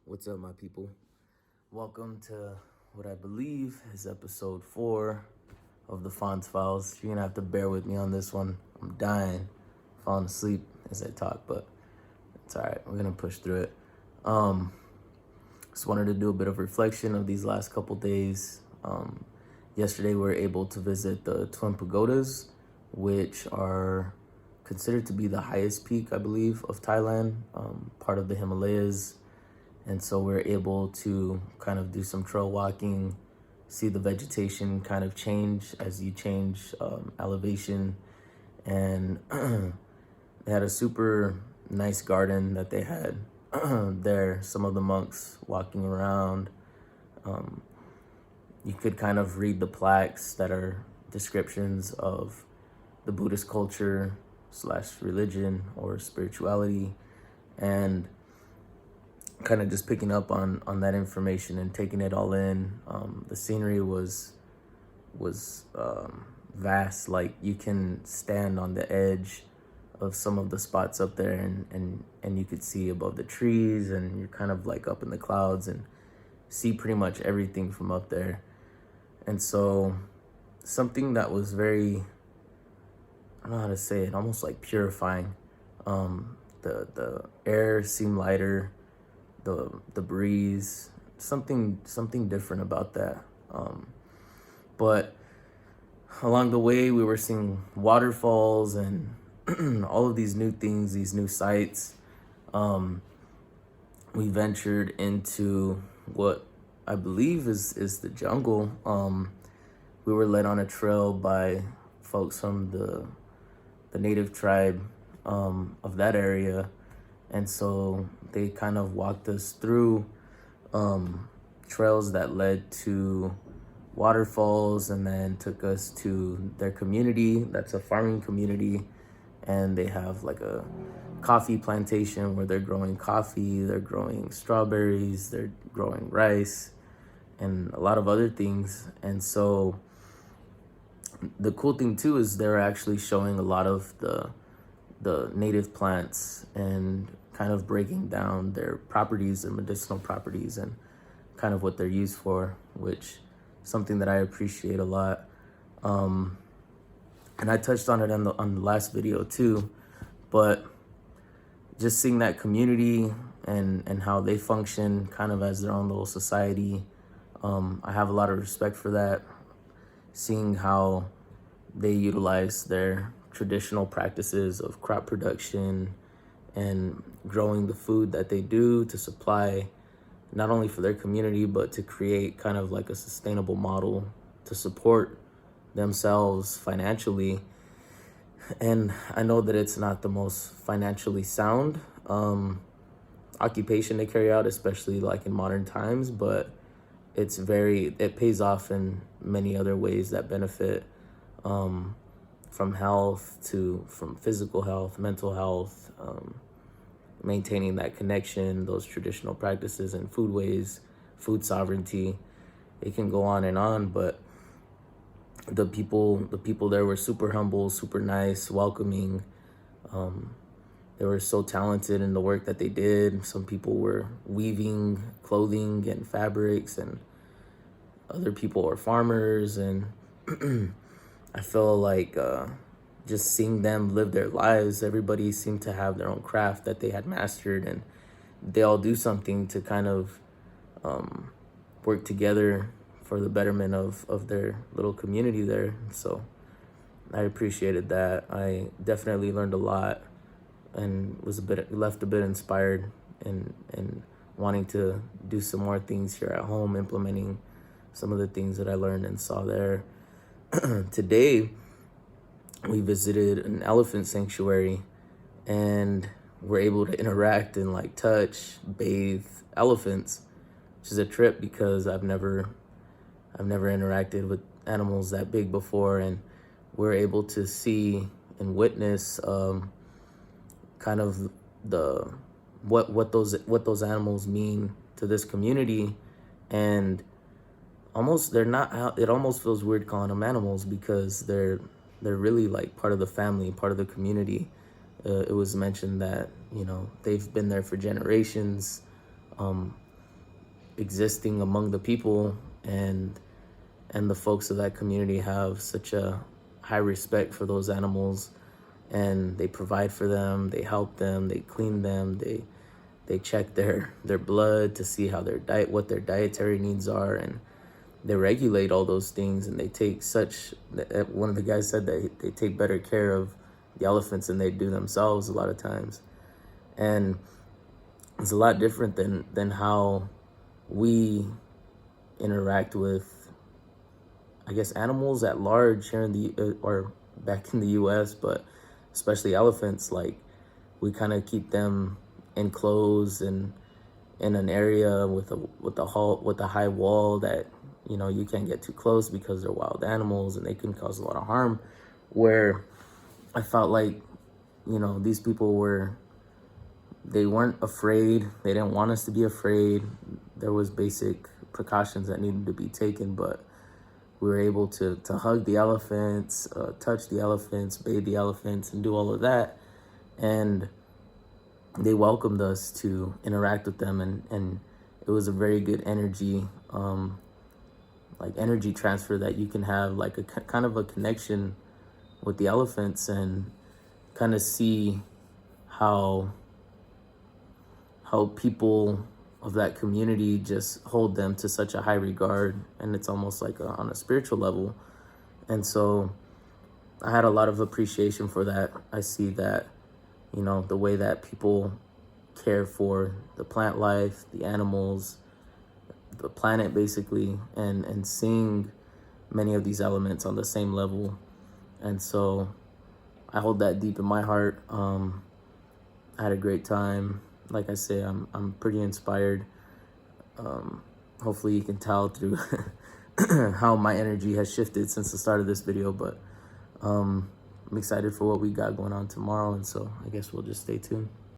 What's up, my people? Welcome to what I believe is episode 4 of the Fonz Files. You're gonna have to bear with me on this one. I'm dying, falling asleep as I talk, but it's all right. We're gonna push through it. Just wanted to do a bit of reflection of these last couple days. Yesterday, we were able to visit the Twin Pagodas, which are considered to be the highest peak, I believe, of Thailand, part of the Himalayas. And so we're able to kind of do some trail walking, see the vegetation kind of change as you change elevation. And they had a super nice garden that they had there. Some of the monks walking around. You could kind of read the plaques that are descriptions of the Buddhist culture / religion or spirituality, and kind of just picking up on that information and taking it all in. The scenery was vast. Like, you can stand on the edge of some of the spots up there, and you could see above the trees, and you're kind of like up in the clouds and see pretty much everything from up there. And so something that was very, I don't know how to say it, almost like purifying. The air seemed lighter, the breeze, something different about that. But along the way, we were seeing waterfalls and all of these new things, these new sights. We ventured into what I believe is the jungle. We were led on a trail by folks from the native tribe of that area. And so they kind of walked us through trails that led to waterfalls, and then took us to their community. That's a farming community, and they have like a coffee plantation where they're growing coffee, they're growing strawberries, they're growing rice, and a lot of other things. And so the cool thing too is they're actually showing a lot of the native plants and kind of breaking down their properties and medicinal properties and kind of what they're used for, which is something that I appreciate a lot. And I touched on it on the last video too, but just seeing that community and how they function kind of as their own little society, I have a lot of respect for that. Seeing how they utilize their traditional practices of crop production and growing the food that they do to supply not only for their community, but to create kind of like a sustainable model to support themselves financially. And I know that it's not the most financially sound occupation to carry out, especially like in modern times, but it pays off in many other ways that benefit, from physical health, mental health, maintaining that connection, those traditional practices and food sovereignty. It can go on, but the people there were super humble, super nice, welcoming. They were so talented in the work that they did. Some people were weaving clothing and fabrics, and other people were farmers. And I feel like just seeing them live their lives, everybody seemed to have their own craft that they had mastered, and they all do something to kind of work together for the betterment of their little community there. So I appreciated that. I definitely learned a lot and was left a bit inspired and wanting to do some more things here at home, implementing some of the things that I learned and saw there. Today, we visited an elephant sanctuary, and we're able to interact and like touch, bathe elephants, which is a trip because I've never interacted with animals that big before, and we're able to see and witness kind of what those animals mean to this community. And it almost feels weird calling them animals, because they're really like part of the family, part of the community. It was mentioned that they've been there for generations. existing among the people, and the folks of that community have such a high respect for those animals, and they provide for them, they help them, they clean them, they check their blood to see how what their dietary needs are, and they regulate all those things. And they take one of the guys said that they take better care of the elephants than they do themselves a lot of times. And it's a lot different than how we interact with, I guess, animals at large here in or back in the US, but especially elephants. Like, we kind of keep them enclosed and in an area with a high wall that, you can't get too close because they're wild animals and they can cause a lot of harm. Where I felt like, these people they weren't afraid. They didn't want us to be afraid. There was basic precautions that needed to be taken, but we were able to hug the elephants, touch the elephants, bathe the elephants, and do all of that. And they welcomed us to interact with them, and it was a very good energy, energy transfer that you can have, like a kind of a connection with the elephants, and kind of see how people of that community just hold them to such a high regard, and it's almost like on a spiritual level. And so I had a lot of appreciation for that. I see that, the way that people care for the plant life, the animals, the planet, basically, and seeing many of these elements on the same level. And so I hold that deep in my heart. I had a great time. Like I say, I'm pretty inspired. Hopefully you can tell through how my energy has shifted since the start of this video, but I'm excited for what we got going on tomorrow, and so I guess we'll just stay tuned.